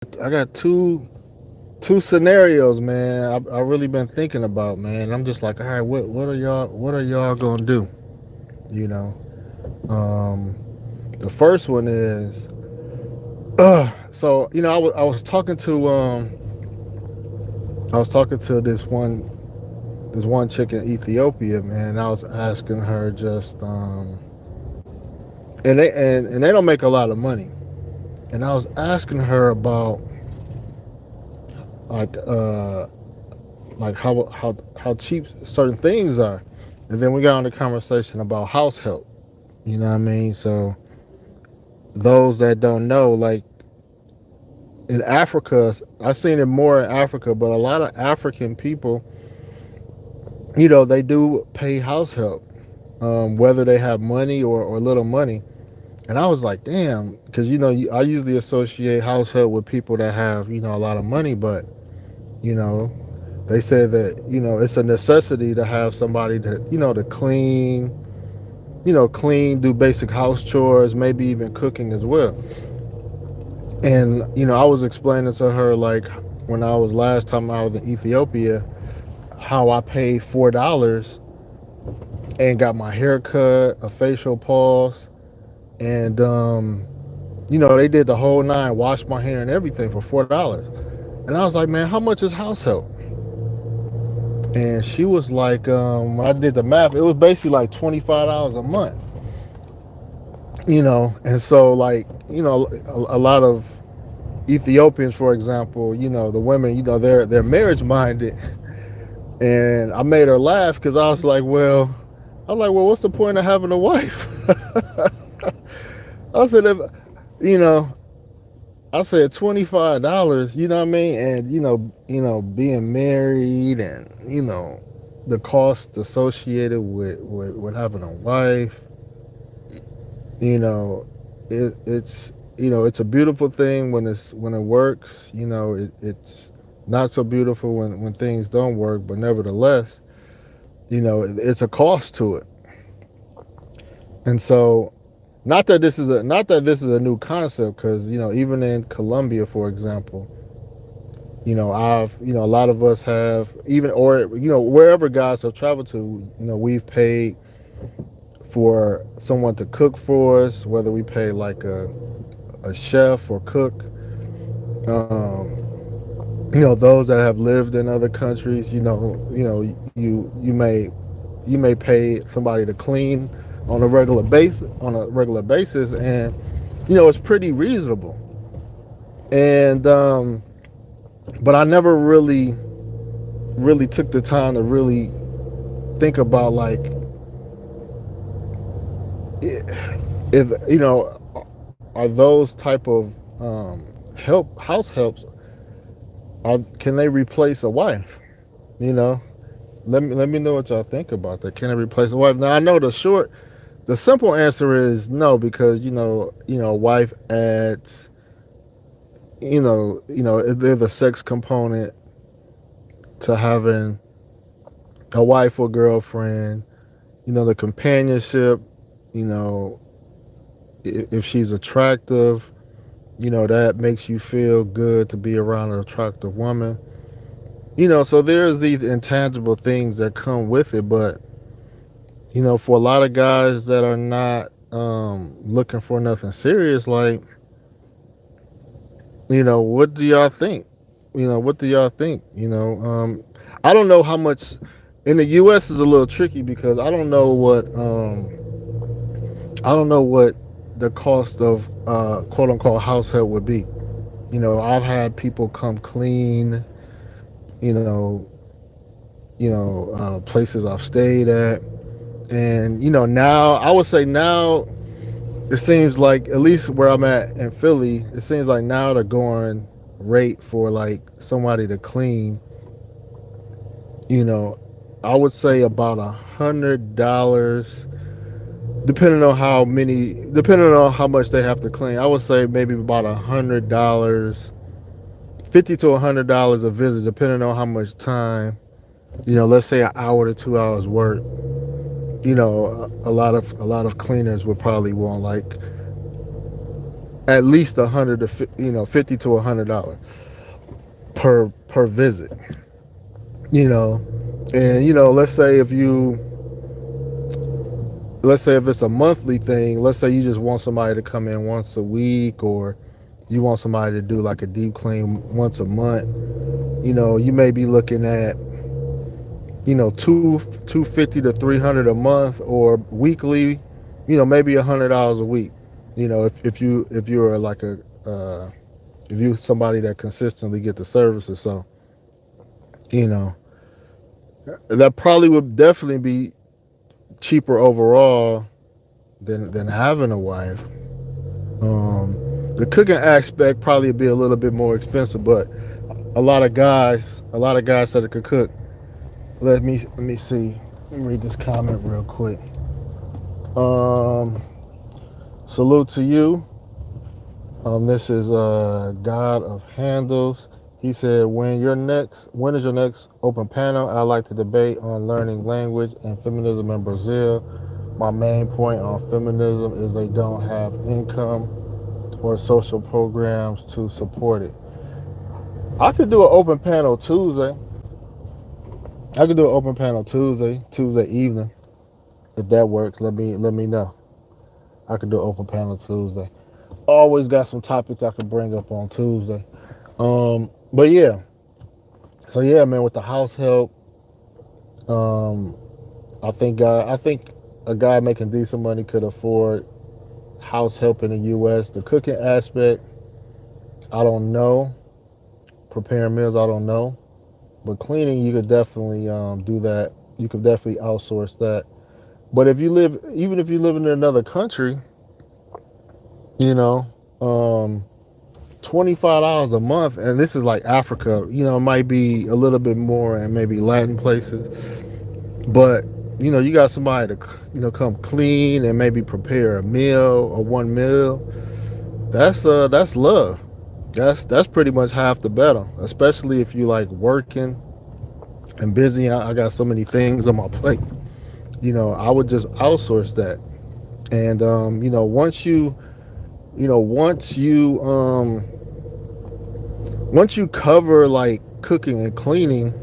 I got two scenarios, man. I really been thinking about, man. I'm just like, all right, what are y'all gonna do? You know, um, the first one is, so I was talking to this one chick in Ethiopia, man. I was asking her just and they don't make a lot of money, and I was asking her about like how cheap certain things are, and then we got on the conversation about house help. You know what I mean? So those that don't know, like in Africa, I've seen it more in Africa, but a lot of African people, they do pay house help, whether they have money or little money. And I was like, damn, because I usually associate house help with people that have a lot of money, but you know, they said that it's a necessity to have somebody to clean, clean, do basic house chores, maybe even cooking as well. And I was explaining to her, like, when I was last time I was in Ethiopia, how I paid $4 and got my hair cut, a facial pulse, and they did the whole nine, washed my hair and everything for $4. And I was like, man, how much is house help? And she was like, when I did the math, it was basically like $25 a month. And so, like, a lot of Ethiopians, for example, the women, they're marriage minded. And I made her laugh because I was like, well, what's the point of having a wife? I said, if, you know, I said $25, you know what I mean, and being married, and the cost associated with having a wife, you know, it's a beautiful thing when it works. It's not so beautiful when things don't work, but nevertheless, it's a cost to it. And so, not that this is a new concept, because even in Colombia, for example, I've a lot of us have, even, or wherever guys have traveled to, we've paid for someone to cook for us, whether we pay like a chef or cook. Um, those that have lived in other countries, you may pay somebody to clean on a regular basis, and it's pretty reasonable. And but I never really took the time to really think about, like, if are those type of house helps, can they replace a wife? You know, let me know what y'all think about that. Can it replace a wife? Now, I know the simple answer is no, because a wife adds, there's a sex component to having a wife or girlfriend. The companionship. You know, if she's attractive, that makes you feel good to be around an attractive woman. So there's these intangible things that come with it, but for a lot of guys that are not looking for nothing serious, like, what do y'all think? What do y'all think? I don't know how much in the U.S. is a little tricky, because I don't know what the cost of quote unquote house help would be. I've had people come clean. You know, places I've stayed at, and now I would say now it seems like, at least where I'm at in Philly, it seems like now the going rate for like somebody to clean, you know, I would say about $100, depending on how much they have to clean. I would say maybe about $100, $50 to $100 a visit, depending on how much time. Let's say an hour to 2 hours work. A lot of cleaners would probably want like at least 50 to $100 per visit. You know, and let's say if it's a monthly thing, let's say you just want somebody to come in once a week, or you want somebody to do like a deep clean once a month. You may be looking at $250 to $300 a month, or weekly, maybe $100 a week. If you're like if you somebody that consistently get the services. So you know that probably would definitely be cheaper overall than having a wife. The cooking aspect probably would be a little bit more expensive, but a lot of guys said it could cook. Let me see. Let me read this comment real quick. Um, Salute to you. This is God of Handles. He said, when is your next open panel? I like to debate on learning language and feminism in Brazil. My main point on feminism is they don't have income or social programs to support it. I could do an open panel Tuesday. I could do an open panel Tuesday evening, if that works. Let me know. I could do an open panel Tuesday. Always got some topics I could bring up on Tuesday. But yeah, so yeah, man, with the house help, um, I think a guy making decent money could afford house help in the U.S. The cooking aspect, I don't know. Preparing meals, I don't know. But cleaning, you could definitely do that. You could definitely outsource that. But even if you live in another country, you know, um, $25 a month, and this is like Africa. It might be a little bit more, and maybe Latin places. But you got somebody to come clean and maybe prepare a meal or one meal. That's love. That's pretty much half the battle, especially if you like working and busy. I got so many things on my plate. I would just outsource that. And once you cover like cooking and cleaning,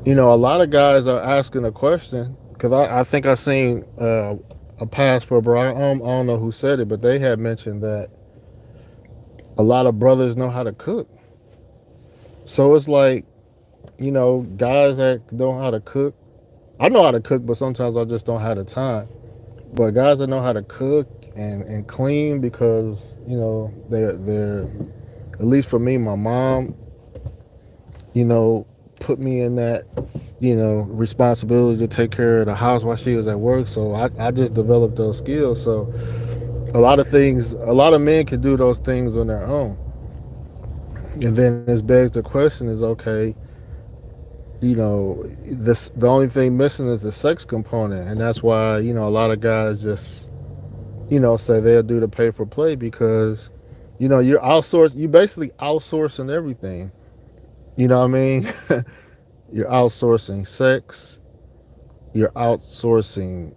a lot of guys are asking a question, because I think I seen a passport, bro. I don't know who said it, but they had mentioned that a lot of brothers know how to cook. So it's like, guys that know how to cook. I know how to cook, but sometimes I just don't have the time. But guys that know how to cook and clean, because they're at least for me, my mom, you know, put me in that, responsibility to take care of the house while she was at work. So I just developed those skills. So a lot of men can do those things on their own. And then this begs the question is, okay, the only thing missing is the sex component. And that's why, a lot of guys just, say they'll do the pay for play, because, you basically outsourcing everything. You know what I mean? You're outsourcing sex. You're outsourcing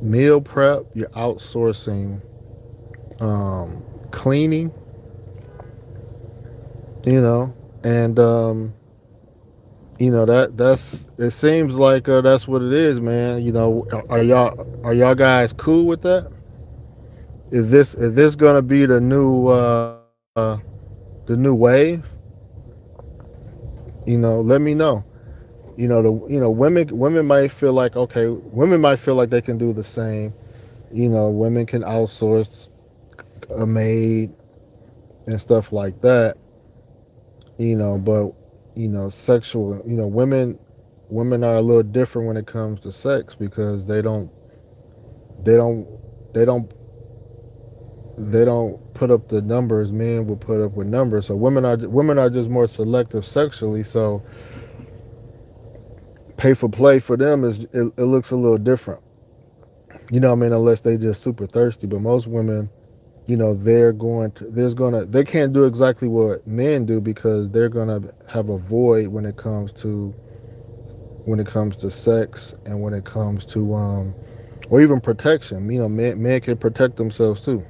meal prep. You're outsourcing cleaning. And that's it. Seems like that's what it is, man. Are y'all guys cool with that? Is this gonna be the new wave? Let me know. Women might feel like, okay, women might feel like they can do the same. Women can outsource a maid and stuff like that. But sexual. Women are a little different when it comes to sex, because they don't they don't they don't put up the numbers men will put up with numbers. So women are just more selective sexually. So pay for play for them it looks a little different. What I mean, unless they just super thirsty. But most women, they can't do exactly what men do, because they're gonna have a void when it comes to sex, and when it comes to or even protection. Men can protect themselves too.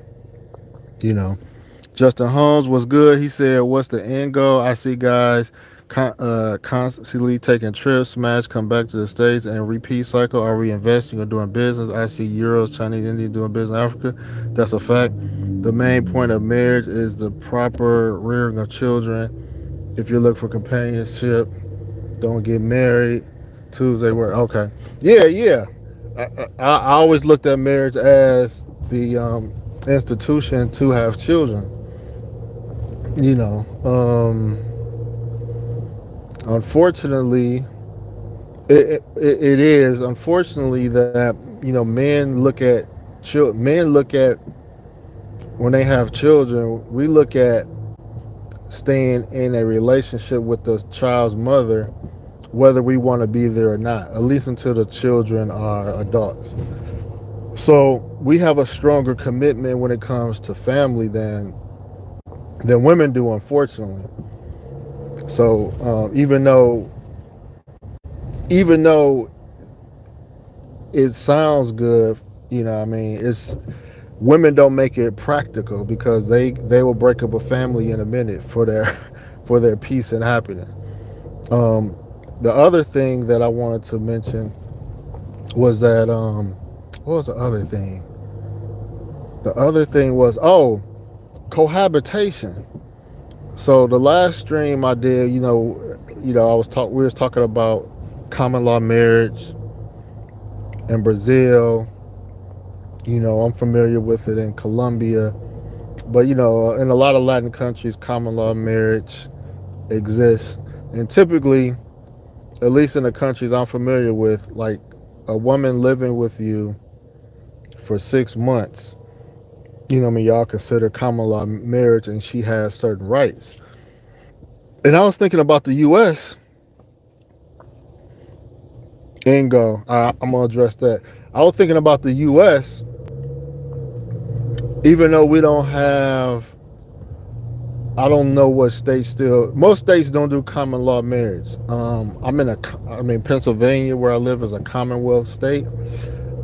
You know, Justin Holmes was good. He said, "What's the end goal? I see guys constantly taking trips, smash, come back to the States, and repeat cycle. Are we investing or doing business? I see Euros, Chinese, Indian doing business in Africa. That's a fact. The main point of marriage is the proper rearing of children. If you look for companionship, don't get married. Tuesday work. Okay, yeah, yeah. I always looked at marriage as the institution to have children. You know, unfortunately, it is unfortunately that men look at men look at when they have children. We look at staying in a relationship with the child's mother, whether we want to be there or not. At least until the children are adults. So we have a stronger commitment when it comes to family than women do, unfortunately. So even though it sounds good, I mean, it's women don't make it practical because they will break up a family in a minute for their for their peace and happiness. Um, the other thing that I wanted to mention was that what was the other thing? The other thing was cohabitation. So the last stream I did, I was talk we was talking about common law marriage in Brazil. I'm familiar with it in Colombia, but in a lot of Latin countries, common law marriage exists, and typically, at least in the countries I'm familiar with, like a woman living with you for 6 months, I mean, y'all consider common law marriage, and she has certain rights. And I was thinking about the U.S. and I'm gonna address that. I was thinking about the U.S. Even though we don't have, I don't know what states still. Most states don't do common law marriage. I mean, Pennsylvania, where I live, is a Commonwealth state.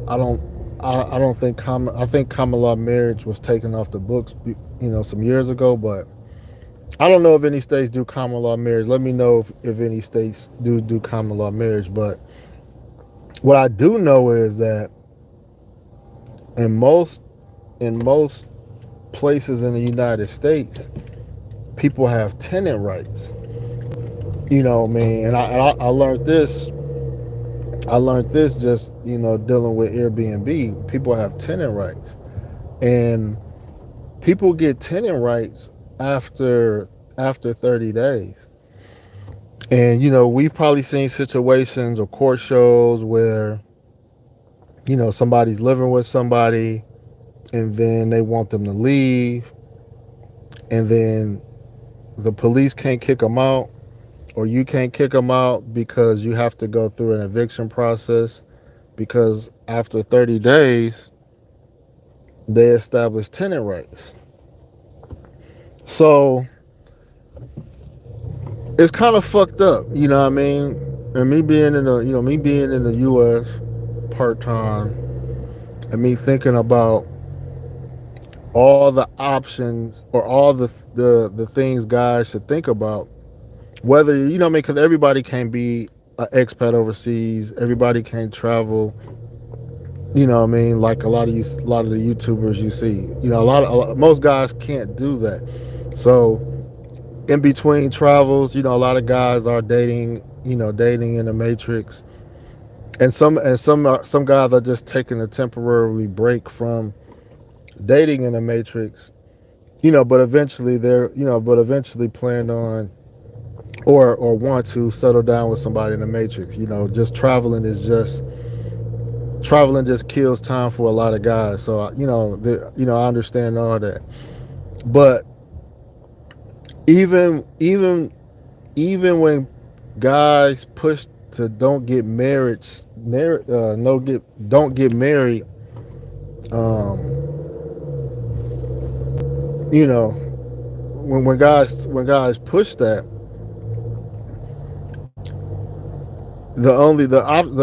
I don't, I don't think I think common law marriage was taken off the books, some years ago. But I don't know if any states do common law marriage. Let me know if any states do common law marriage. But what I do know is that in most in most places in the United States, people have tenant rights. I mean, and I learned this. I learned this just dealing with Airbnb. People have tenant rights, and people get tenant rights after 30 days. And we've probably seen situations or court shows where somebody's living with somebody, and then they want them to leave, and then the police can't kick them out, or you can't kick them out because you have to go through an eviction process, because after 30 days they establish tenant rights. So it's kind of fucked up, what I mean? And me being in the US part time, and me thinking about all the options or all the things guys should think about, whether I mean, because everybody can't be an expat overseas, everybody can't travel. What I mean, like a lot of the YouTubers you see, most guys can't do that. So in between travels, a lot of guys are dating, dating in the matrix, and some guys are just taking a temporary break from dating in the matrix, but eventually plan on or want to settle down with somebody in the matrix. Just traveling just kills time for a lot of guys. So I understand all that, but even even when guys push to don't get married, um, when guys push that, the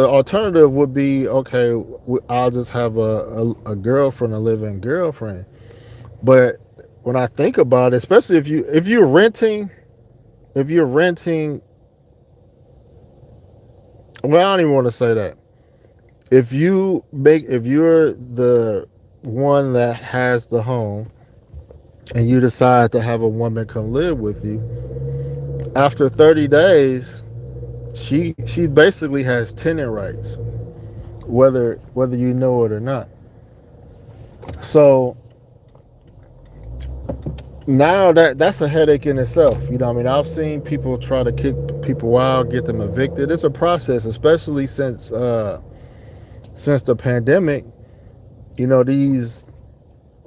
alternative would be, okay, I'll just have a girlfriend, a living girlfriend. But when I think about it, especially if you're renting, well, I don't even want to say that. If you're the one that has the home and you decide to have a woman come live with you, after 30 days, she basically has tenant rights, whether you know it or not. So now that's a headache in itself. You know, what I mean, I've seen people try to kick people out, get them evicted. It's a process, especially since the pandemic. You know, these,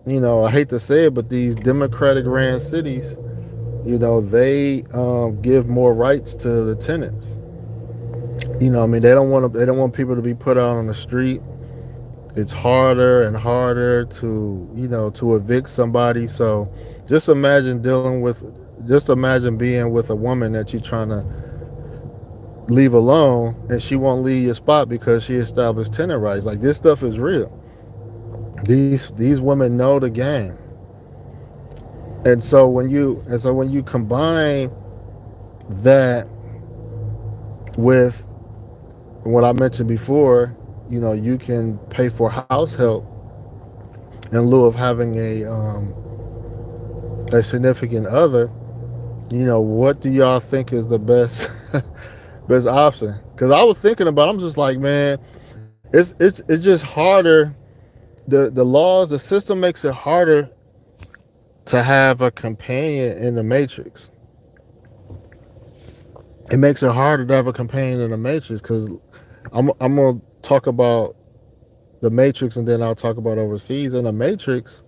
I hate to say it, but these Democratic ran cities, they give more rights to the tenants. You know, I mean, they don't want people to be put out on the street. It's harder and harder to, to evict somebody. So just imagine being with a woman that you're trying to leave alone, and she won't leave your spot because she established tenant rights. Like, this stuff is real. These women know the game. And so when you combine that with what I mentioned before, you can pay for house help in lieu of having a significant other. What do y'all think is the best option? Because I was thinking about, I'm just like, man, it's just harder. The system makes it harder to have a companion in the matrix. It makes it harder to have a companion in the matrix because I'm gonna talk about the matrix and then I'll talk about overseas. In the matrix,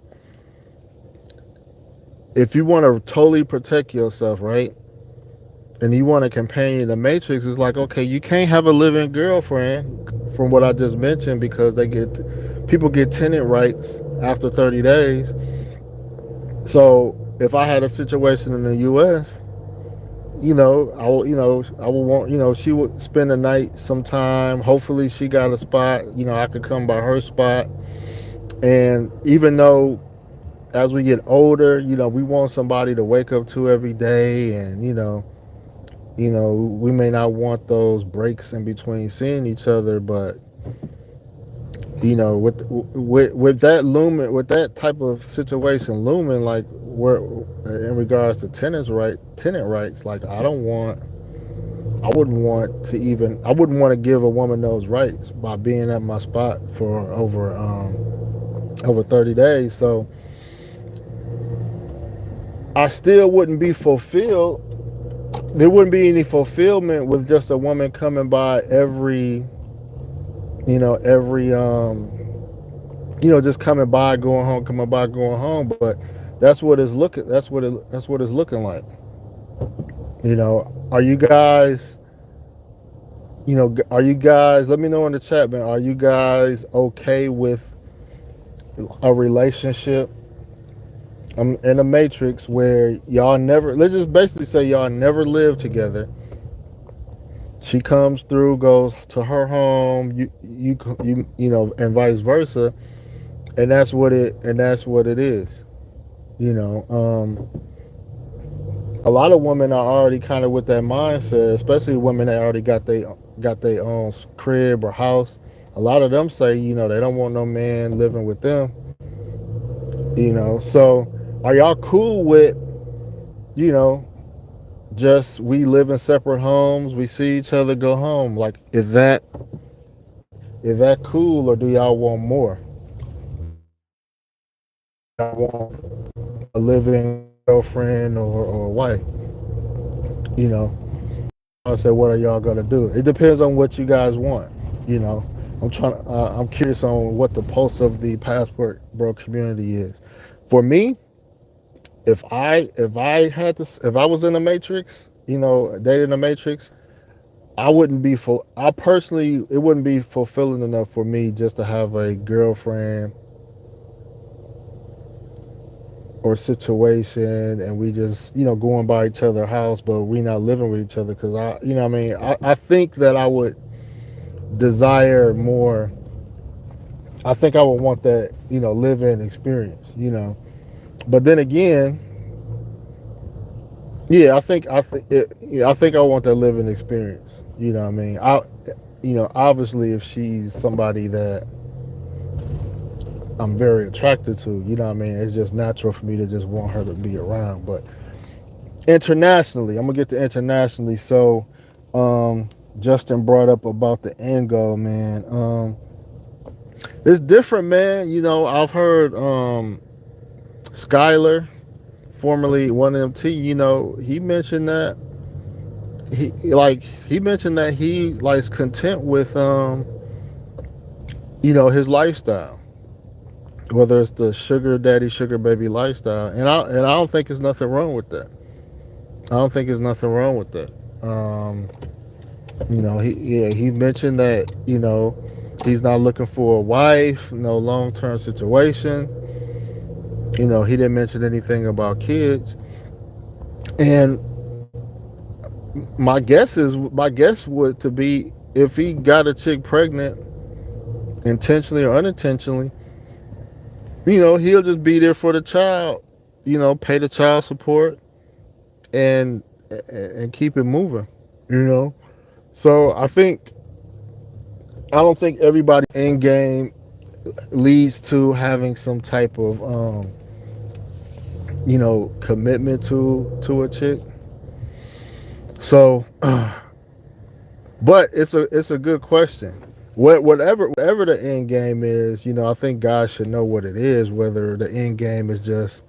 if you want to totally protect yourself, right, and you want a companion in the matrix, it's like, okay, you can't have a living girlfriend from what I just mentioned because people get tenant rights after 30 days. So if I had a situation in the U.S., I would want, she would spend the night sometime. Hopefully, she got a spot. I could come by her spot. And even though as we get older, we want somebody to wake up to every day, and we may not want those breaks in between seeing each other, but with that looming, with that type of situation looming, like where in regards to tenant rights, like I wouldn't want to give a woman those rights by being at my spot for over 30 days. So I still wouldn't be fulfilled. There wouldn't be any fulfillment with just a woman coming by just coming by, going home, coming by, going home. But that's what it's looking. That's what it's looking like. Are you guys? Are you guys? Let me know in the chat, man. Are you guys okay with a relationship in a matrix where y'all never? Let's just basically say y'all never live together. She comes through, goes to her home, and vice versa, and that's what it is. You know, a lot of women are already kind of with that mindset, especially women that already got their own crib or house. A lot of them say, they don't want no man living with them. So are y'all cool with, you know, just we live in separate homes, we see each other, go home? Like, is that cool, or do y'all want more? Y'all want a living girlfriend or wife? You know, I said, what are y'all gonna do? It depends on what you guys want. You know, I'm curious on what the pulse of the passport bro community is. For me, if I was in the matrix, dating the matrix, I wouldn't be full. I personally, it wouldn't be fulfilling enough for me just to have a girlfriend or situation, and we just going by each other's house, but we not living with each other. Because I mean, I think that I would desire more. I think I would want that live-in experience. But then again, yeah, I think I want that living experience. You know what I mean? Obviously, if she's somebody that I'm very attracted to, you know what I mean, it's just natural for me to just want her to be around. But internationally, I'm gonna get to internationally. So, Justin brought up about the end goal, man. It's different, man. I've heard Skyler, formerly 1MT. He mentioned that he mentioned that he likes content with his lifestyle, whether it's the sugar daddy, sugar baby lifestyle, and I don't think there's nothing wrong with that. I don't think there's nothing wrong with that. Um, he mentioned that he's not looking for a wife, no long term situation. He didn't mention anything about kids, and my guess would to be if he got a chick pregnant intentionally or unintentionally, he'll just be there for the child, pay the child support and and keep it moving, you know. So I don't think everybody end game leads to having some type of commitment to a chick. So, but it's a good question. Whatever the end game is, I think guys should know what it is. Whether the end game is just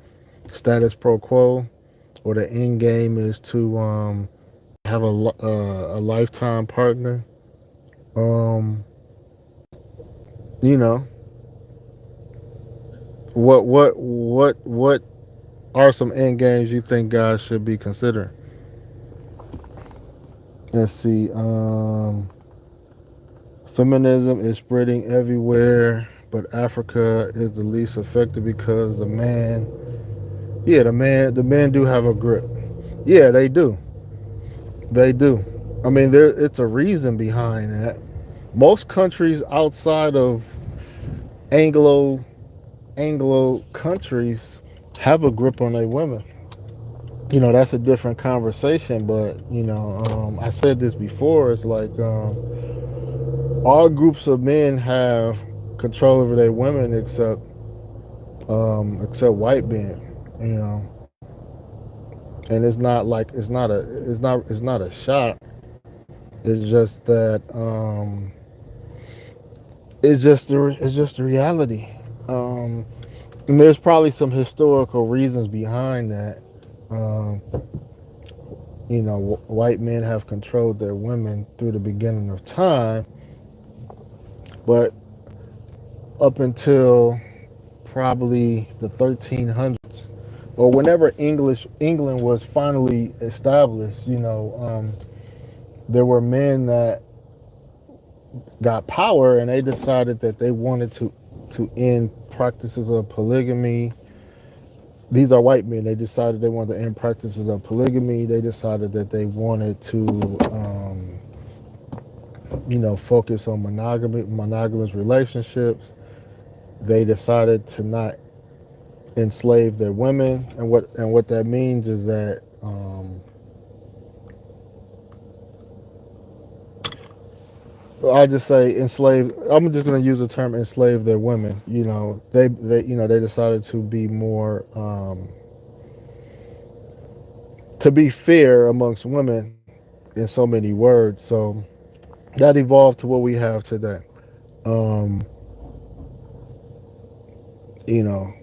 status pro quo, or the end game is to have a lifetime partner. Um, you know, what are some end games you think guys should be considering? Let's see. Feminism is spreading everywhere, but Africa is the least affected because the men do have a grip. Yeah, they do. They do. I mean, it's a reason behind that. Most countries outside of Anglo Anglo countries have a grip on their women. That's a different conversation. But I said this before. It's like all groups of men have control over their women except white men. You know, and it's not a shot. It's just that it's just the reality. Um, and there's probably some historical reasons behind that. Um, white men have controlled their women through the beginning of time, but up until probably the 1300s, or whenever England was finally established, there were men that got power and they decided that they wanted to end practices of polygamy. These are white men. They decided they wanted to end practices of polygamy. They decided that they wanted to focus on monogamous relationships. They decided to not enslave their women, and what that means is that I just say enslave. I'm just going to use the term enslave their women. They decided to be more to be fair amongst women in so many words. So that evolved to what we have today. Um, you know,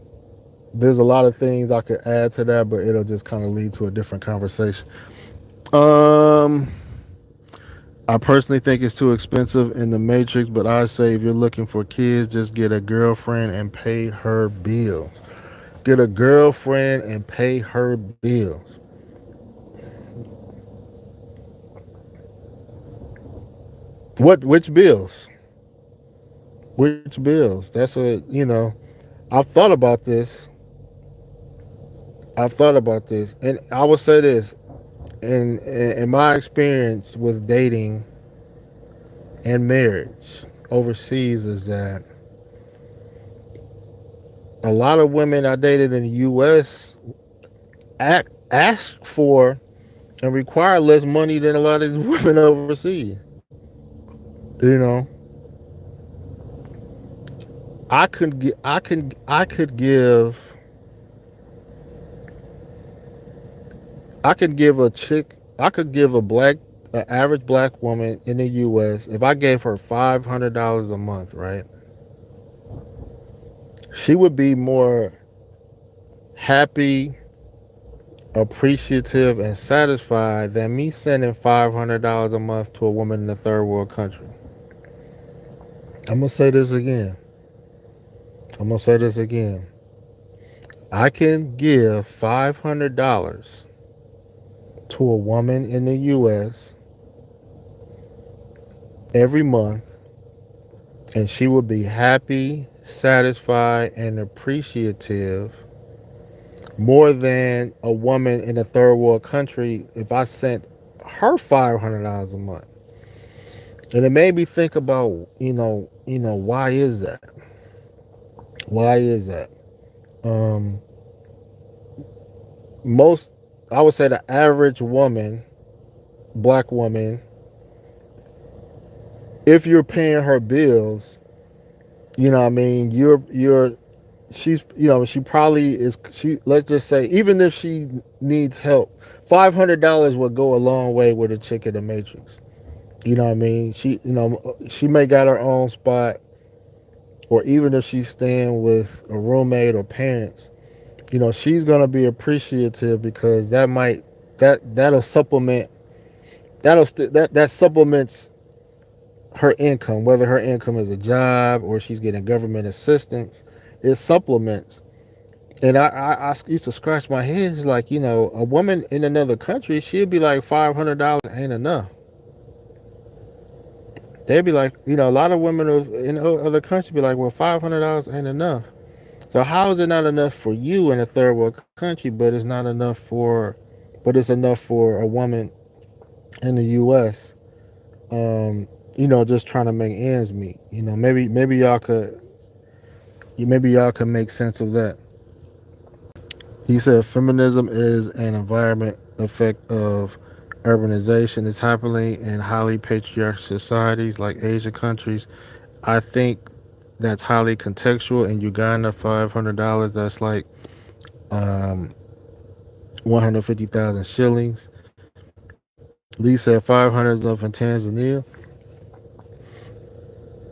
there's a lot of things I could add to that, but it'll just kind of lead to a different conversation. Um, I personally think it's too expensive in the Matrix, but I say if you're looking for kids, just get a girlfriend and pay her bills. Get a girlfriend and pay her bills. Which bills? Which bills? I've thought about this. And I will say this: in my experience with dating and marriage overseas, is that A lot of women I dated in the U.S. Ask for and require less money than a lot of these women overseas. You know, I could give a chick, I could give an average black woman in the U.S. if I gave her $500 a month, right? She would be more happy, appreciative, and satisfied than me sending $500 a month to a woman in a third world country. I'm gonna say this again. I'm gonna say this again. I can give $500 to a woman in the U.S. every month, and she would be happy, satisfied, and appreciative more than a woman in a third world country if I sent her $500 a month. And it made me think about, why is that? Why is that? Um, most, I would say the average woman, black woman, if you're paying her bills, what I mean, she's, she probably is, let's just say, even if she needs help, $500 would go a long way with a chick in the Matrix. You know what I mean? She may got her own spot, or even if she's staying with a roommate or parents, she's gonna be appreciative because that'll supplement that supplements her income, whether her income is a job or she's getting government assistance. It supplements. And I used to scratch my head. It's like, a woman in another country, she'd be like $500 ain't enough. They'd be like, a lot of women in other countries be like, well, $500 ain't enough. So how is it not enough for you in a third world country, but it's enough for a woman in the U.S. Um, just trying to make ends meet. Maybe y'all could make sense of that. He said feminism is an environment effect of urbanization. It's happening in highly patriarchal societies like Asian countries. I think that's highly contextual. In Uganda, $500, that's like um, 150,000 shillings. Lee said 500 of in Tanzania.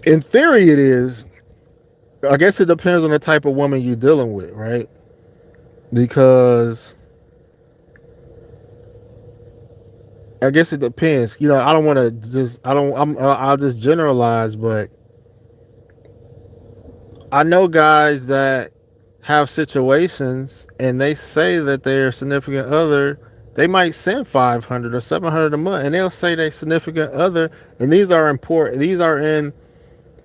In theory, it is. I guess it depends on the type of woman you're dealing with, right? Because I guess it depends. I don't want to just. I don't. I'll just generalize, but I know guys that have situations and they say that their significant other, they might send 500 or 700 a month, and they'll say their significant other, and these are in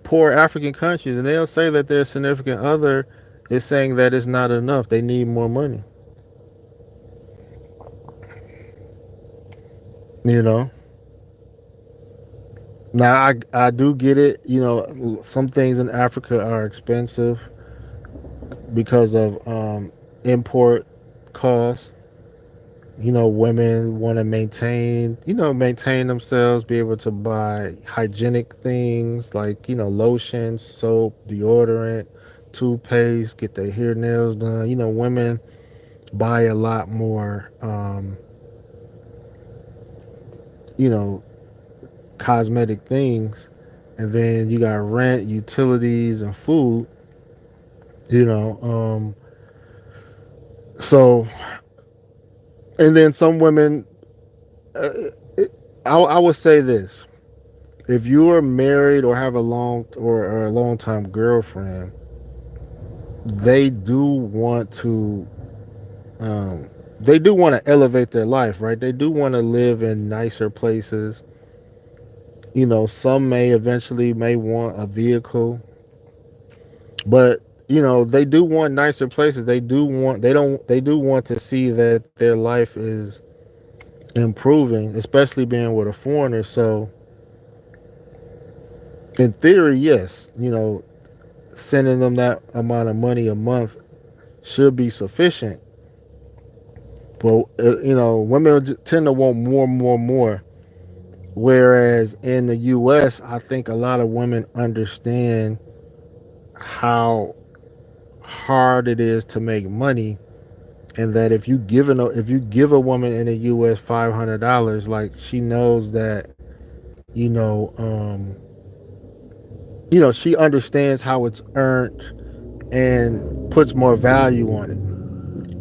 poor African countries, and they'll say that their significant other is saying that it's not enough. They need more money. You know. Now I do get it. Some things in Africa are expensive because of import costs. Women want to maintain themselves, be able to buy hygienic things like, lotion, soap, deodorant, toothpaste, get their hair, nails done. Women buy a lot more, you know, cosmetic things. And then you got rent, utilities, and food, you know. So, and then some women, uh, I would say this: if you are married or have a long time girlfriend, they do want to they do want to elevate their life, right? They do want to live in nicer places. Some may eventually may want a vehicle, but they do want nicer places. They do want to see that their life is improving, especially being with a foreigner. So in theory, yes, sending them that amount of money a month should be sufficient. But women tend to want more, more, more. Whereas in the U.S., I think a lot of women understand how hard it is to make money, and that if you give a woman in the U.S. $500, like she knows that you know um, she understands how it's earned and puts more value on it.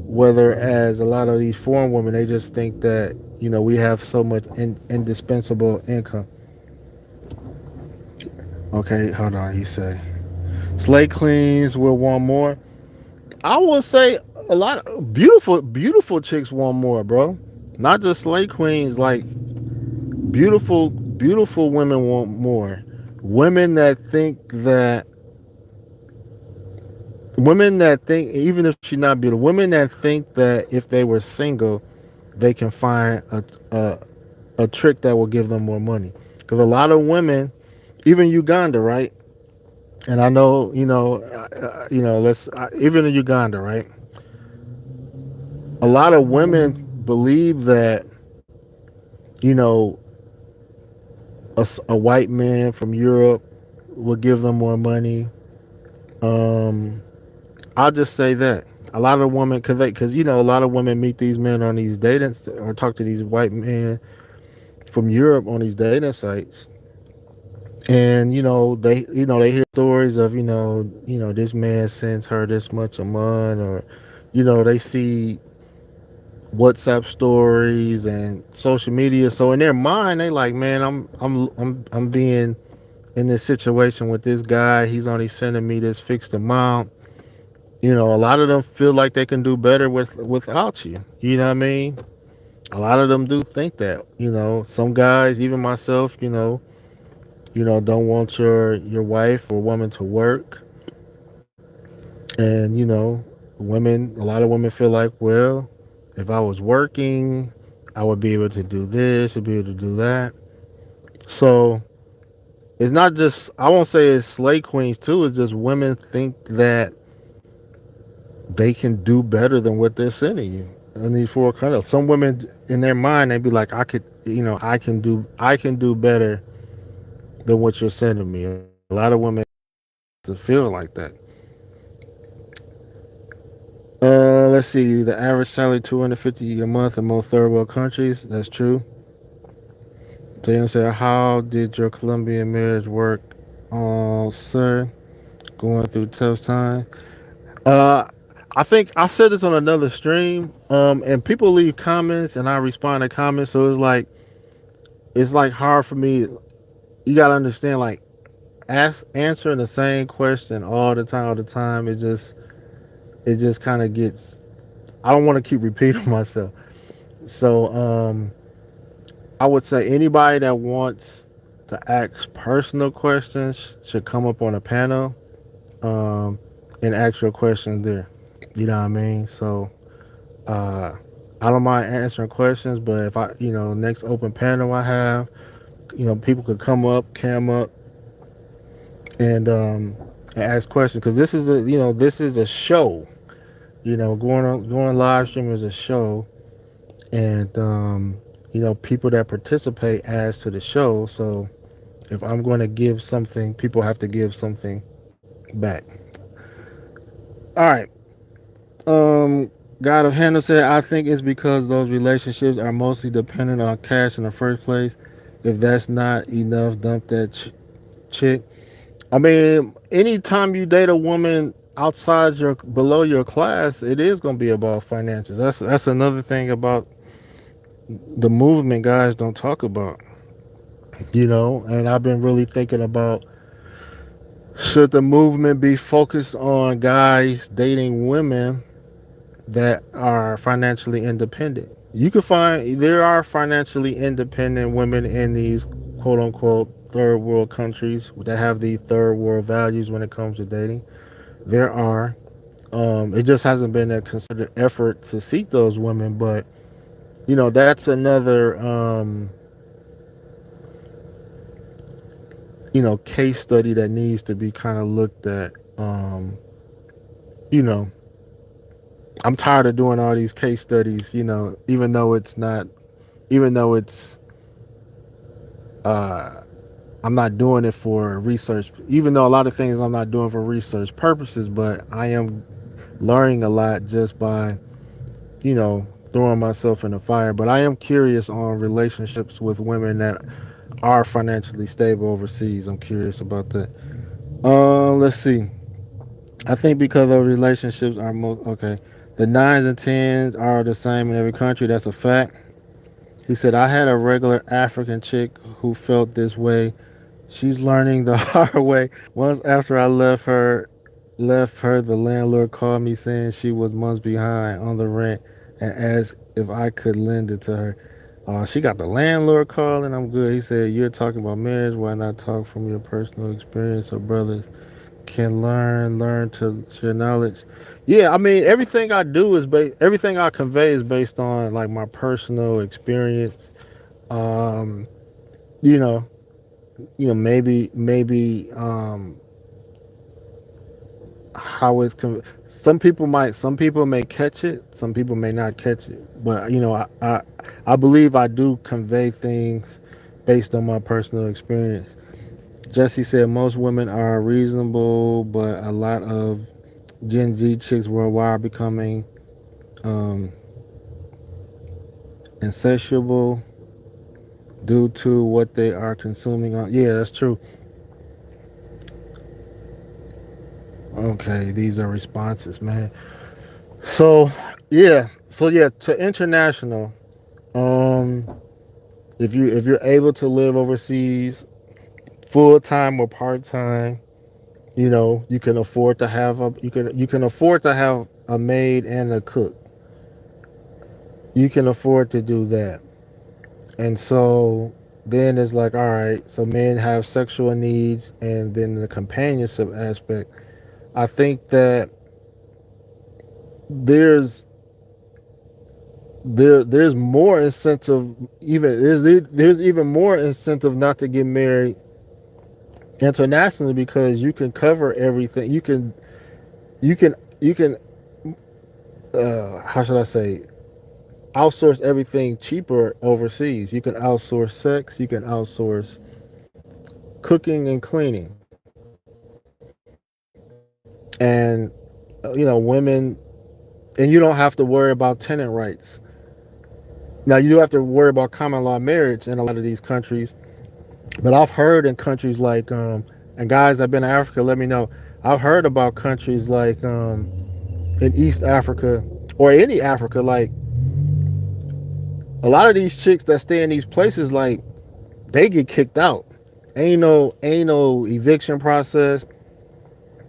Whether as a lot of these foreign women, they just think that we have so much indispensable income. Okay, hold on. He say slate queens will want more. I will say a lot of beautiful chicks want more, bro. Not just slate queens, like beautiful women want more. Women that think that women that think even if she's not beautiful, women that think that if they were single, they can find a trick that will give them more money. Because a lot of women, even Uganda, right? And I know, let's even in Uganda, right? A lot of women believe that you know a white man from Europe will give them more money. Um, I'll just say that a lot of women, because a lot of women meet these men on these dating or talk to these white men from Europe on these dating sites, and they hear stories of this man sends her this much a month, or they see WhatsApp stories and social media. So in their mind, they like, man, I'm being in this situation with this guy. He's only sending me this fixed amount. A lot of them feel like they can do better without you. You know what I mean? A lot of them do think that. Some guys, even myself, don't want your wife or woman to work. And women, a lot of women feel like, well, if I was working, I would be able to do this, I'd be able to do that. So it's not just, I won't say it's slave queens too. It's just women think that they can do better than what they're sending you in these four countries. Some women in their mind, they'd be like, I can do better than what you're sending me. A lot of women to feel like that. Let's see. The average salary 250 a month in most third world countries. That's true. Dan said, "How did your Colombian marriage work, sir? Going through tough time." Uh, I think I said this on another stream. And people leave comments, and I respond to comments. So it's like hard for me. You gotta understand, like answering the same question all the time. It just kind of gets. I don't want to keep repeating myself. So I would say anybody that wants to ask personal questions should come up on a panel um, and ask your questions there. You know what I mean? So uh, I don't mind answering questions, but if next open panel I have, people could come up, cam up, and ask questions because this is a show. Going live stream is a show, and people that participate adds to the show. So if I'm going to give something, people have to give something back. All right. God of Hannah said, I think it's because those relationships are mostly dependent on cash in the first place. If that's not enough, dump that chick. I mean, anytime you date a woman outside below your class, it is going to be about finances. That's another thing about the movement guys don't talk about. And I've been really thinking about, should the movement be focused on guys dating women that are financially independent? You can find there are financially independent women in these quote unquote third world countries that have these third world values when it comes to dating. There are. It just hasn't been a concerted effort to seek those women, but that's another case study that needs to be kind of looked at Um, you know, I'm tired of doing all these case studies. Even though it's not, even though it's, uh, I'm not doing it for research. Even though a lot of things I'm not doing for research purposes, but I am learning a lot just by, throwing myself in the fire. But I am curious on relationships with women that are financially stable overseas. I'm curious about that. Let's see. I think because of relationships are most okay. The nines and tens are the same in every country. That's a fact. He said I had a regular African chick who felt this way. She's learning the hard way. Once after I left her, the landlord called me saying she was months behind on the rent and asked if I could lend it to her. She got the landlord calling. I'm good. He said, "You're talking about marriage. Why not talk from your personal experience or brothers can learn to share knowledge?" Yeah, I mean, everything I convey is based on like my personal experience. Um, you know, maybe how it's some people may catch it, some people may not catch it, but I believe I do convey things based on my personal experience. Jesse said most women are reasonable, but a lot of Gen Z chicks worldwide are becoming um, insatiable due to what they are consuming on. Yeah, that's true. Okay, these are responses, man. So yeah, to international. Um, if you're able to live overseas full time or part time, you can afford to have a maid and a cook. You can afford to do that. And so then it's like, all right, so men have sexual needs and then the companionship aspect. I think that there's there's more incentive, there's even more incentive not to get married internationally because you can cover everything. You can how should I say, outsource everything cheaper overseas. You can outsource sex, you can outsource cooking and cleaning, and women, and you don't have to worry about tenant rights. Now you do have to worry about common law marriage in a lot of these countries, but I've heard in countries like and guys I've been to Africa, let me know. I've heard about countries like in East Africa or any Africa, like a lot of these chicks that stay in these places, like they get kicked out. Ain't no eviction process.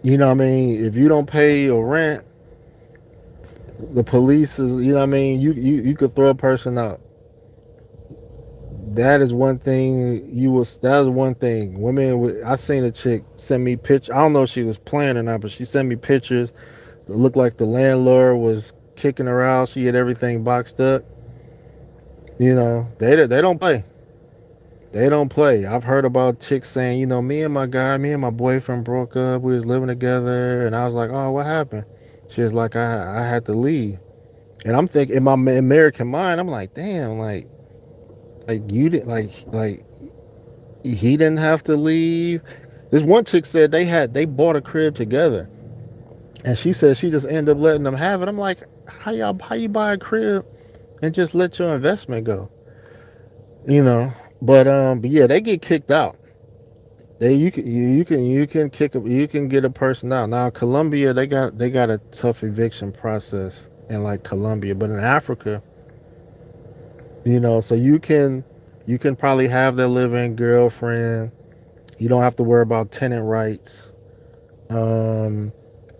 You know what I mean? If you don't pay your rent, the police is, you know what I mean? You could throw a person out. That is one thing that is one thing. I seen a chick send me pictures. I don't know if she was playing or not, but she sent me pictures. It looked like the landlord was kicking her out. She had everything boxed up. They don't play. They don't play. I've heard about chicks saying, me and my boyfriend broke up. We was living together, and I was like, oh, what happened? She was like, I had to leave. And I'm thinking in my American mind, I'm like, damn, like you didn't like he didn't have to leave. This one chick said they bought a crib together, and she said she just ended up letting them have it. I'm like, how you buy a crib and just let your investment go? You know, but yeah, they get kicked out. You can get a person out. Now Colombia, they got a tough eviction process in like Colombia, but in Africa, so you can probably have their living girlfriend. You don't have to worry about tenant rights. Um,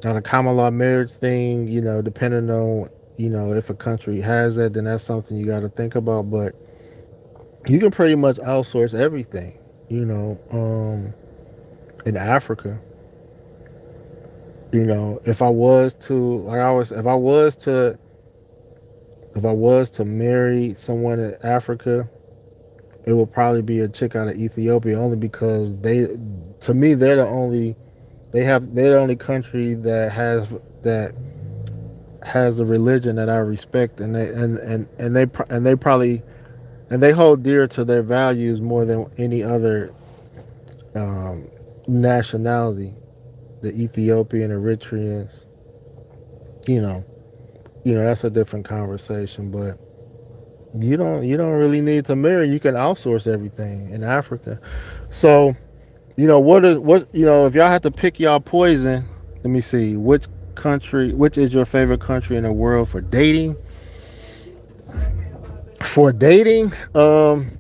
on a common law marriage thing, depending on if a country has that, then that's something you got to think about. But you can pretty much outsource everything. In Africa, if I was to like I was if I was to marry someone in Africa, it would probably be a chick out of Ethiopia only because to me, they're they're the only country that has the religion that I respect, and they probably and they hold dear to their values more than any other um, nationality. The Ethiopian Eritreans, you know, that's a different conversation. But you don't really need to marry. You can outsource everything in Africa. So if y'all had to pick y'all poison, let me see which is your favorite country in the world for dating. For dating, and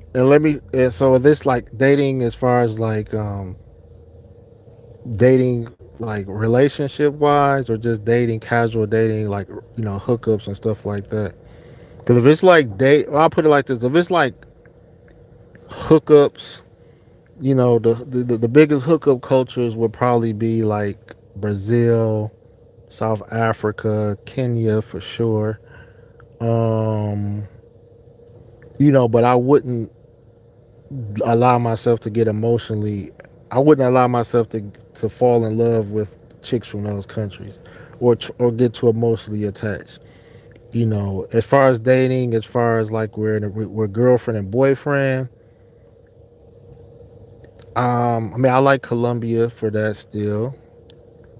so this like dating as far as like dating like relationship wise, or just dating, casual dating, like hookups and stuff like that. Because if it's like well, I'll put it like this: if it's like hookups, the biggest hookup cultures would probably be like Brazil, South Africa, Kenya for sure. Um, but I wouldn't allow myself to get emotionally. I wouldn't allow myself to fall in love with chicks from those countries, or get too emotionally attached. As far as dating, as far as like we're girlfriend and boyfriend. I mean, I like Colombia for that still.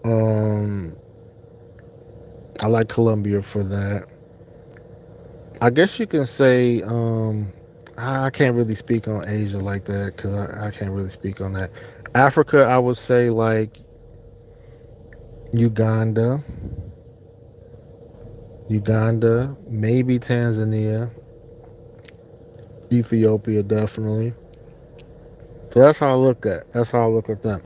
Um, I like Colombia for that. I guess you can say I can't really speak on Asia like that because I can't really speak on that. Africa, I would say like Uganda, maybe Tanzania, Ethiopia, definitely. So that's how I look at. That's how I look at that.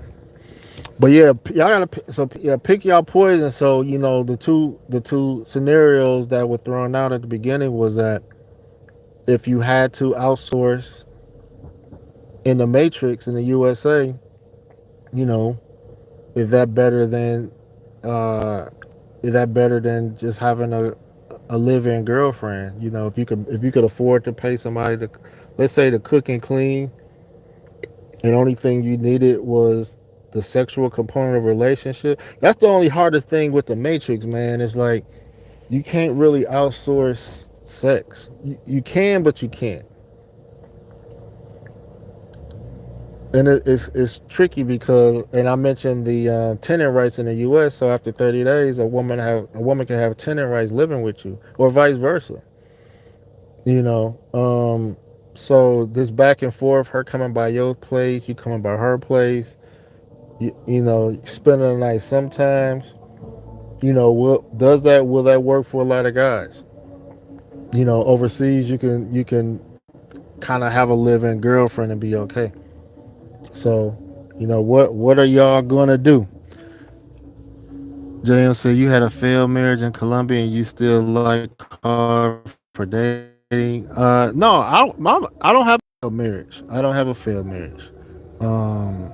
But yeah, y'all gotta pick y'all poison. So the two scenarios that were thrown out at the beginning was that if you had to outsource in the Matrix in the USA, you know, is that better than uh, just having a live-in girlfriend? If you could afford to pay somebody to, let's say, to cook and clean, and the only thing you needed was the sexual component of a relationship. That's the only hardest thing with the Matrix, man. It's like you can't really outsource sex. You can, but you can't. And it's tricky because, and I mentioned the tenant rights in the U.S. So after 30 days, a woman can have tenant rights living with you, or vice versa. You know, so this back and forth, her coming by your place, you coming by her place, spending the night sometimes. Will that work for a lot of guys? Overseas, you can kind of have a live-in girlfriend and be okay. So, what are y'all gonna do? JM said you had a failed marriage in Colombia and you still like her for dating. No, I don't have a failed marriage. I don't have a failed marriage. Um,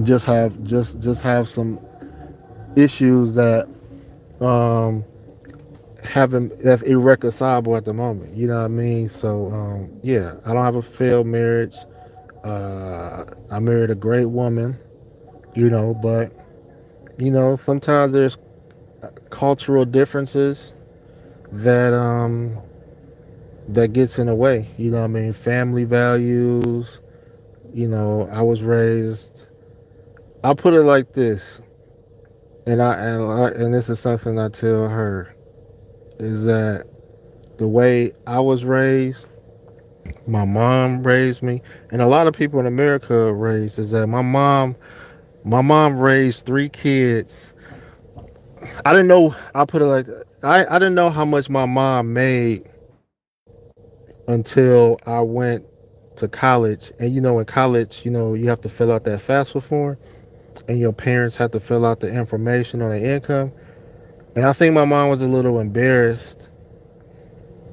just have some issues that um that's irreconcilable at the moment. You know what I mean? So yeah, I don't have a failed marriage. I married a great woman. But sometimes there's cultural differences that that gets in the way. You know what I mean? Family values. I was raised. I'll put it like this, and this is something I tell her, is that the way I was raised, my mom raised me, and a lot of people in America raised, is that my mom raised three kids. I didn't know. I'll put it like that. I didn't know how much my mom made until I went to college. And in college, you have to fill out that FAFSA form, and your parents have to fill out the information on their income. And I think my mom was a little embarrassed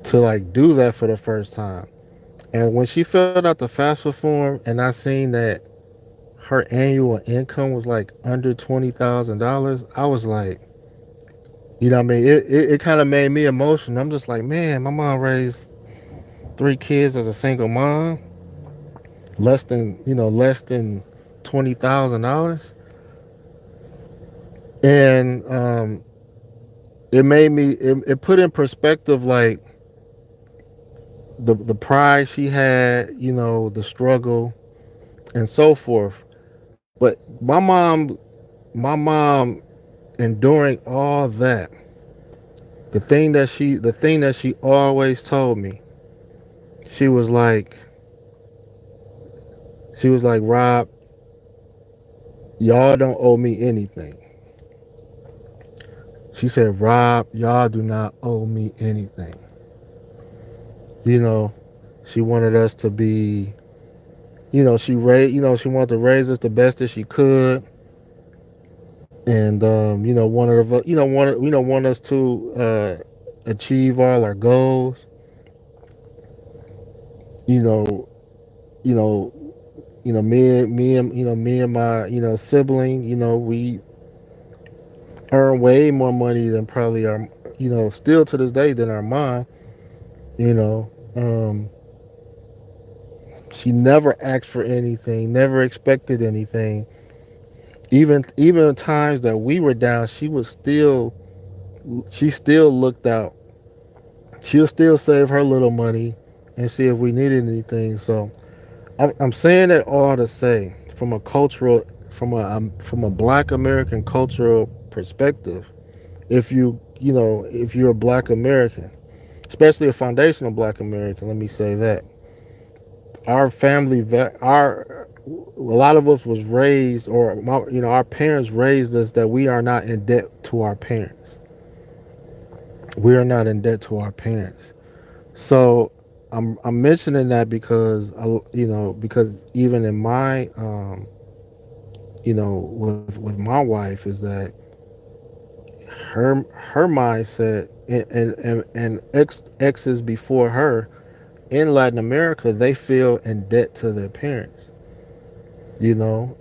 to like do that for the first time. And when she filled out the FAFSA form, and I seen that her annual income was like under $20,000, I was like, what I mean? It kind of made me emotional. I'm just like, man, my mom raised three kids as a single mom, less than $20,000. And it made me it put in perspective like the pride she had, the struggle and so forth. But my mom enduring all that, the thing that she always told me, she was like Rob, y'all don't owe me anything. She said, Rob, y'all do not owe me anything. You know, she wanted us to be, she wanted to raise us the best that she could, and wanted of want us to achieve all our goals. You know, you know, me and my sibling. We earn way more money than probably our, still to this day than our mom. You know, she never asked for anything, never expected anything. Even times that we were down, she still looked out. She'll still save her little money and see if we needed anything. So I'm saying that all to say, from a Black American cultural perspective, if you're a Black American, especially a foundational Black American, let me say that our family, our a lot of us was raised, or our parents raised us that we are not in debt to our parents. We are not in debt to our parents. So I'm mentioning that because because even in my with my wife is that her mindset and exes before her in Latin America, they feel in debt to their parents. You know,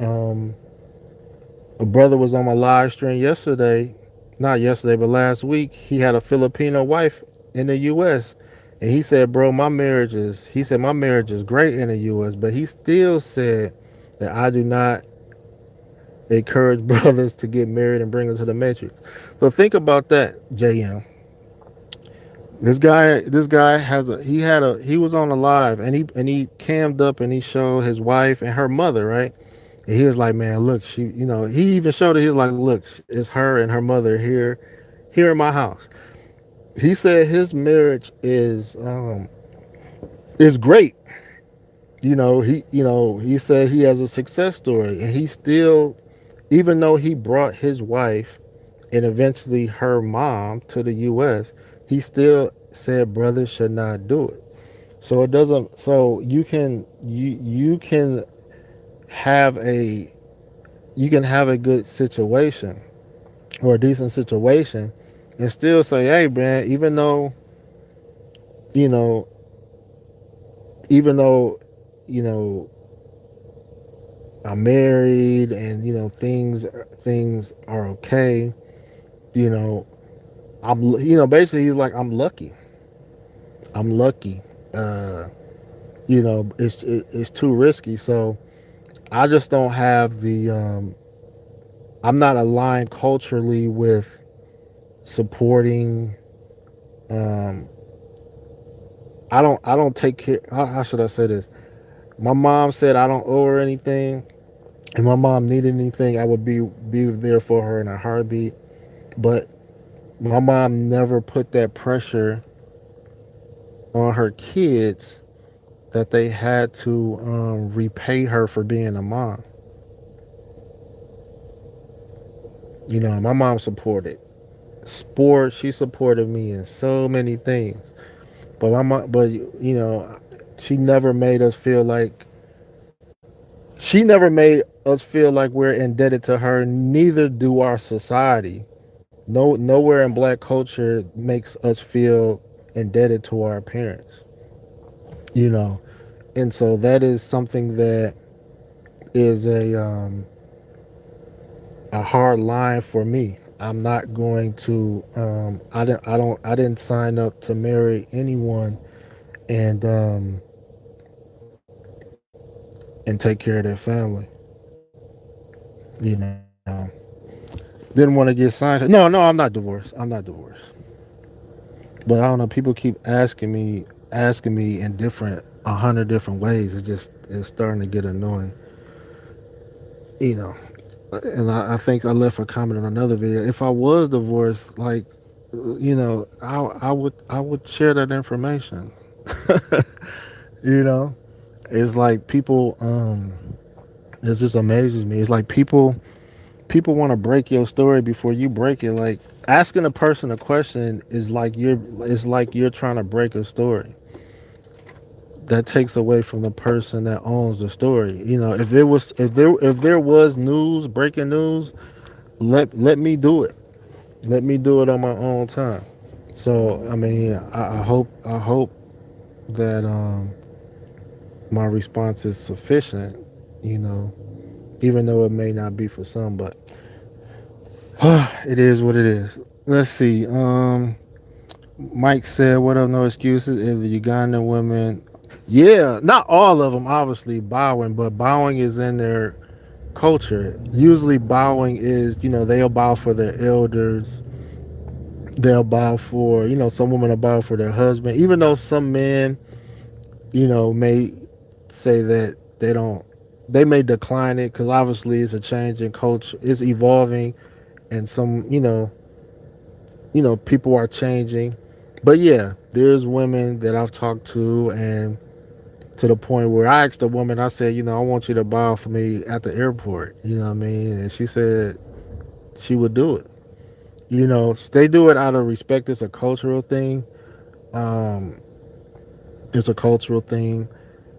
a brother was on my live stream yesterday, not yesterday, but last week. He had a Filipino wife in the U.S. and he said, "Bro, my marriage is great in the U.S." But he still said that I do not encourage brothers to get married and bring them to the matrix. So think about that, JM. This guy he was on a live, and he cammed up and he showed his wife and her mother, right? And he was like, man, look, he even showed it. He was like, look, it's her and her mother here in my house. He said his marriage is great. He said he has a success story, and he still, even though he brought his wife and eventually her mom to the U.S., he still said brothers should not do it. So it doesn't. So have a you can have a good situation or a decent situation and still say, hey, man, you know, even though you know I'm married and things are okay, you know, basically he's like, I'm lucky. Uh, it's too risky. So I just don't have the I'm not aligned culturally with supporting. Um, I don't take care. How should I say this? My mom said I don't owe her anything. If my mom needed anything, I would be there for her in a heartbeat. But my mom never put that pressure on her kids that they had to repay her for being a mom. My mom supported sports. She supported me in so many things. But my mom, but she never made us feel like she never made us feel like we're indebted to her. Neither do our society. Nowhere in Black culture makes us feel indebted to our parents. You know, and so that is something that is a hard line for me. I'm not going to. I didn't sign up to marry anyone and and take care of their family. You know, Didn't want to get signed. No, no, I'm not divorced. I'm not divorced. But I don't know. People keep asking me in different 100 different ways. It's starting to get annoying. You know, and I think I left a comment on another video. If I was divorced, like, I would share that information. you know, it's like people. It just amazes me. It's like people want to break your story before you break it. Like asking a person a question is like you're trying to break a story. That takes away from the person that owns the story. If there was news, breaking news, let me do it. Let me do it on my own time. So I mean, I hope that my response is sufficient. You know, even though it may not be for some, but it is what it is. Let's see. Mike said, "What up? No excuses." If the Ugandan women, yeah, not all of them, obviously bowing, but bowing is in their culture. Usually, bowing is they'll bow for their elders. They'll bow for some women will bow for their husband, even though some men may say that they don't. They may decline it because obviously it's a change in culture. It's evolving, and some people are changing. But yeah, there's women that I've talked to, and to the point where I asked a woman, I said, I want you to bow for me at the airport. You know what I mean? And she said she would do it. They do it out of respect. It's a cultural thing. Um, it's a cultural thing.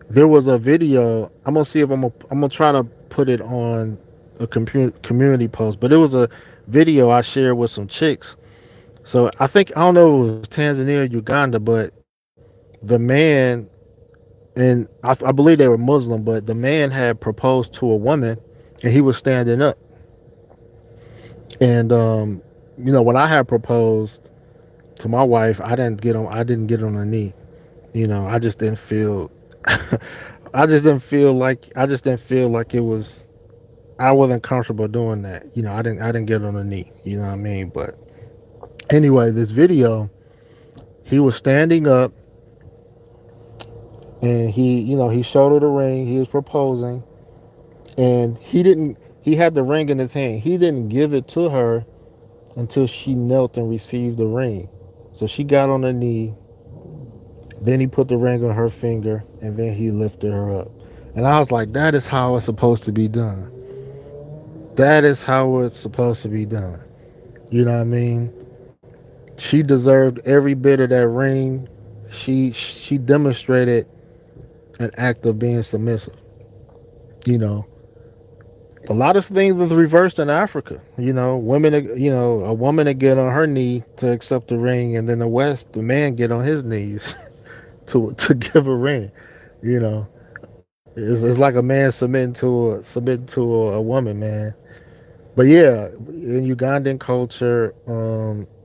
There was a video. I'm gonna see if I'm gonna try to put it on a community post. But it was a video I shared with some chicks. So I don't know if it was Tanzania or Uganda, but the man, and I believe they were Muslim, but the man had proposed to a woman, and he was standing up. And when I had proposed to my wife, I didn't get on a knee. I just didn't feel. I just didn't feel like it was. I wasn't comfortable doing that. I didn't get on a knee. You know what I mean? But anyway, this video, he was standing up, and he showed her the ring. He was proposing, and he had the ring in his hand. He didn't give it to her until she knelt and received the ring. So she got on her knee. Then he put the ring on her finger, and then he lifted her up. And I was like, that is how it's supposed to be done. That is how it's supposed to be done. You know what I mean? She deserved every bit of that ring. She demonstrated an act of being submissive. You know, a lot of things was reversed in Africa. A woman would get on her knee to accept the ring, and then the West, the man get on his knees to give a ring. You know, it's like a man submitting to a woman, man. But yeah, in Ugandan culture,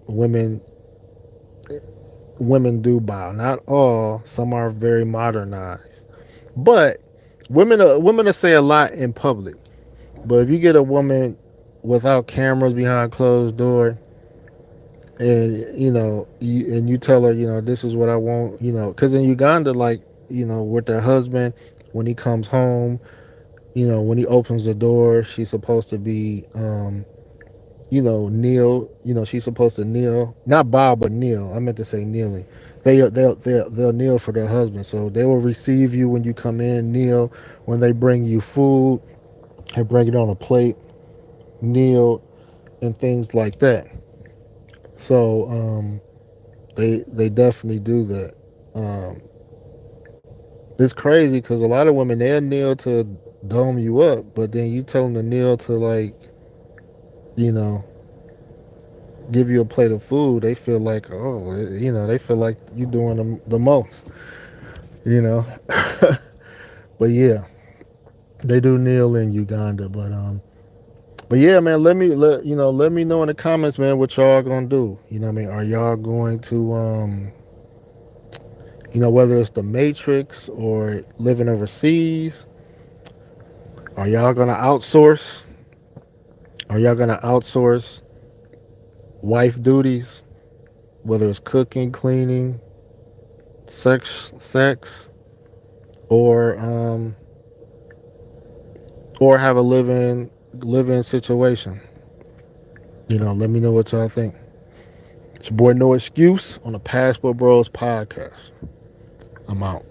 women do bow. Not all. Some are very modernized, but women will say a lot in public. But if you get a woman without cameras behind closed door, and you tell her, this is what I want, because in Uganda, like, with their husband, when he comes home, when he opens the door, she's supposed to be, kneel. She's supposed to kneel, not bow, but kneel. I meant to say kneeling. They'll kneel for their husband, so they will receive you when you come in. Kneel when they bring you food and bring it on a plate. Kneel and things like that. So they definitely do that. Um, it's crazy because a lot of women they'll kneel to dome you up, but then you tell them to kneel to, like, you know give you a plate of food. They feel like, oh, they feel like you doing the most. You know, but yeah, they do kneel in Uganda. But yeah, man, let me know in the comments, man, what y'all gonna do. You know what I mean? Are y'all going to whether it's the Matrix or living overseas, are y'all gonna outsource Are y'all gonna outsource wife duties, whether it's cooking, cleaning, sex, or have a live-in situation? Let me know what y'all think. It's your boy No Excuse on the Passport Bros podcast. I'm out.